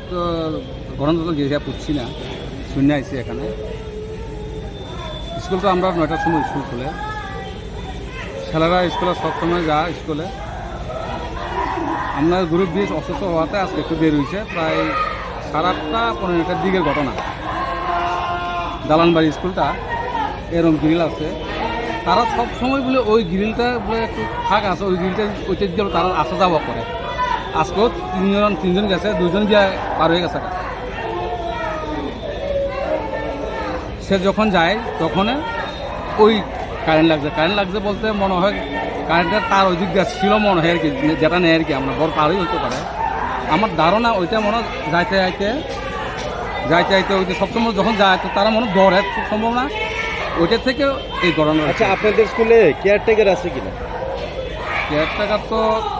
তো ঘটনা গিয়ে পড়ছি না, শুনে আইসি এখানে। স্কুল তো আমরা 9টার সময় স্কুল খুলে, ছেলেরা স্কুলে সবসময় যা স্কুলে। আমরা গ্রুপ দিয়ে অসুস্থ হওয়াতে আজকে একটু দেরি হয়েছে, প্রায় 8:30-15টার দিকের ঘটনা। দালানবাড়ি স্কুলটা এরকম গ্রিল আছে, তারা সব সময় বলে ওই গ্রিলটা বলে একটু ফাঁক আছে, ওই গ্রিলটা ওইটা দিয়ে তারা আসা যাওয়া করে। আজকেও তিনজন গেছে, 2জন গিয়ে পার হয়ে গেছে। সে যখন যায় তখন ওই কারেন্ট লাগছে বলতে মনে হয় কারেন্টের তার ওই দিক দিয়ে ছিল মনে হয় আর কি, যেটা নেই আর কি, আমরা বড় পারই হইতে পারে। আমার ধারণা ওইটা মনে যাইতে ওইটা সবসময় যখন যায় তো তারা মনে দৌড়ের খুব সম্ভব না, ওইটা থেকে এই ঘটনা। আচ্ছা, আপনাদের স্কুলে কেয়ারটেকার আছে কিনা? কেয়ারটেকার তো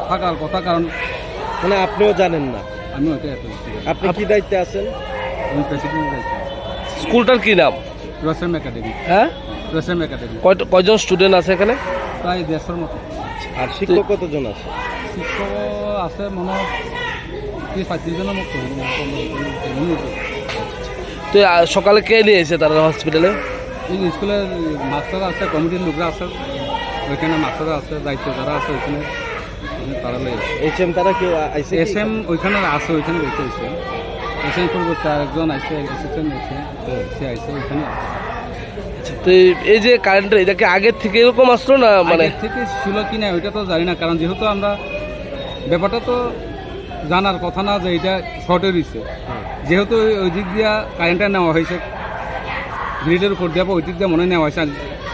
থাকার কথা, কারণ মানে আপনিও জানেন না? আমি ওইটাই। আপনি কি দায়িত্বে আছেন? আমি প্রেসিডেন্ট দায়িত্ব। স্কুলটার কি নাম? রসেম একাডেমি। হ্যাঁ, রসেম একাডেমি। কয়জন স্টুডেন্ট আছে এখানে? প্রায় 150-এর মতো। আর শিক্ষক কতজন আছে? শিক্ষক আছে মনে হয় 30-35 জনের মতো। তো সকালে কে নিয়ে এসে তারা হসপিটালে? এই স্কুলের মাস্টার আছে, কমিটির লোকরা আছে, ওইখানে মাস্টাররা আছে, দায়িত্ব যারা আছে ওইখানে তারা HM তারা কেউ আইছে? SM ওইখানে আছে, ওইখানে বসে হয়েছে। SM পরিবর্তে আরেকজন আইসে, অ্যাসিস্ট্যান্ট আছে, সে আইসে ওইখানে। তো এই যে কারেন্ট, এটাকে আগের থেকে এরকম আসলো না? মানে থেকে ছিল কি না ওইটা তো জানি না, কারণ যেহেতু আমরা ব্যাপারটা তো জানার কথা না যে এটা শর্টে দিচ্ছে, যেহেতু ওই দিক দিয়া কারেন্টটা নেওয়া হয়েছে, গ্রিডের উপর দেওয়া ওই দিক দিয়ে মনে নেওয়া হয়েছে।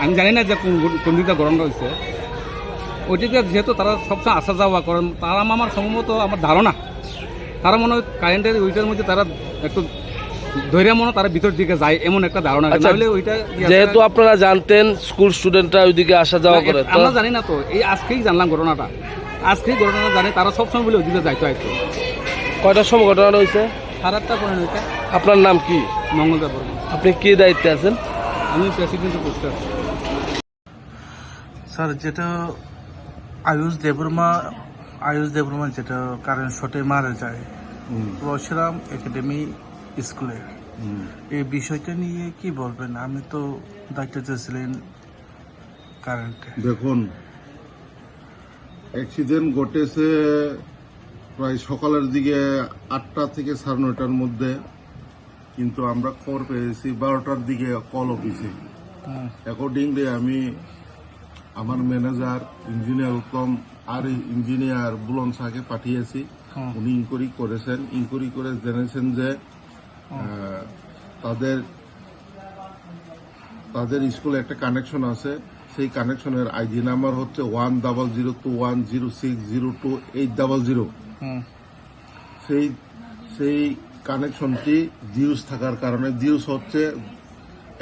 আমি জানি না যে কোন দিকটা গরমটা হয়েছে, ওই দিক দিয়ে যেহেতু তারা সবসময় আসা যাওয়া করেন, তারা আমার সম্ভবত আমার ধারণা তারা মনে হয় কারেন্টের ওইটার মধ্যে তারা একটু ধৈর্য মনে তারা ভিতর দিকে যায়, এমন একটা ধারণা। ওইটা যেহেতু আপনারা জানতেন স্কুল স্টুডেন্টরা ওইদিকে আসা যাওয়া করে, আমরা জানি না তো, এই আজকেই জানলাম ঘটনাটা, আজকেই ঘটনাটা জানি। তারা সবসময় বলে ওইদিকে যাইতো আইতো। কয়টার সময় ঘটনাটা হয়েছে? 8:30 হইতে। আপনার নাম কি? মঙ্গলদা বর্মন। আপনি কি দায়িত্বে আছেন? আমি প্রেসিডেন্টের পোস্টে আছি। স্যার, যেটা আয়ুষ দেববর্মা যেটা কারেন্ট শটে মারা যায় পরশুরাম একাডেমি স্কুলে, এই বিষয়টা নিয়ে কি বলবেন? আমি তো দায়িত্ব ছিলেন কারেন্টে। দেখুন, অ্যাক্সিডেন্ট ঘটেছে প্রায় সকালের দিকে 8টা থেকে 9:30টার মধ্যে, কিন্তু আমরা খবর পেয়েছি 12টার দিকে কল অফিসে। অ্যাকর্ডিংলি আমি আমার ম্যানেজার ইঞ্জিনিয়ার উত্তম আর ইঞ্জিনিয়ার বুলন শাহকে পাঠিয়েছি। উনি ইনকোয়ারি করেছেন, ইনকোয়ারি করে জেনেছেন যে তাদের স্কুলে একটা কানেকশন আছে, সেই কানেকশনের আইডি নাম্বার হচ্ছে 100210602800। সেই কানেকশনটি ডিউজ থাকার কারণে, ডিউজ হচ্ছে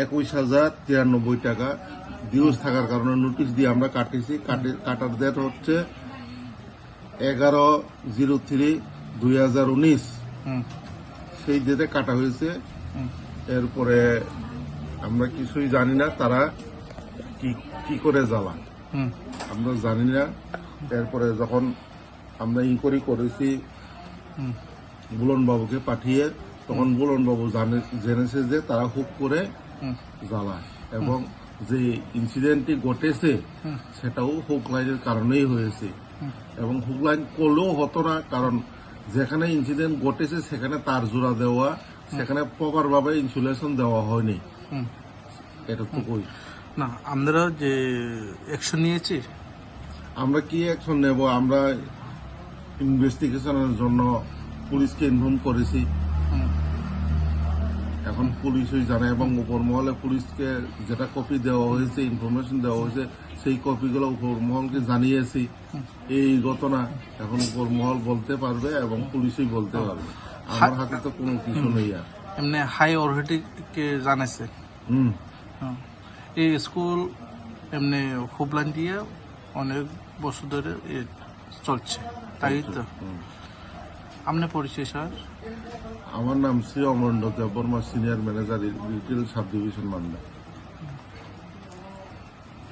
21,093 টাকা। ডিউজ থাকার কারণে নোটিশ দিয়ে আমরা কাটেছি। কাটার ডেট হচ্ছে 11/03/2019, সেই ডেটে কাটা হয়েছে। এরপরে আমরা কিছুই জানি না তারা কি করে জ্বালা, আমরা জানি না। এরপরে যখন আমরা ইনকোয়ারি করেছি বুলন বাবুকে পাঠিয়ে, তখন বুলন বাবু জেনেছে যে তারা হুক করে জ্বালায়, এবং যে ইনসিডেন্টটি ঘটেছে সেটাও হুক লাইনের কারণেই হয়েছে। এবং হুক লাইন করলেও হতো না, কারণ যেখানে ইনসিডেন্ট ঘটেছে সেখানে তার জোড়া দেওয়া, সেখানে প্রপার ভাবে ইনসুলেশন দেওয়া হয়নি। এটা তো কই না, আমরা যে অ্যাকশন নিয়েছি, আমরা কি অ্যাকশন নেব? আমরা ইনভেস্টিগেশনের জন্য পুলিশকে ইনফর্ম করেছি। এখন পুলিশই জানে, এবং উপর মহলে পুলিশকে যেটা কপি দেওয়া হয়েছে, ইনফরমেশন দেওয়া হয়েছে, সেই কপিগুলো উপর মহলকে জানিয়েছি। এই ঘটনা এখন উপর মহল বলতে পারবে এবং পুলিশই বলতে পারবে, আমার হাতে তো কোনো কিছু নেই। আর এমনি হাই অথরিটিকে জানাইছে। এই স্কুল এমনি হুবলাইন দিয়ে অনেক বছর ধরে চলছে, তাই তো? আপনার পরিচয় স্যার? আমার নাম Shri Amarendra Debbarma, senior manager retail sub division Malda.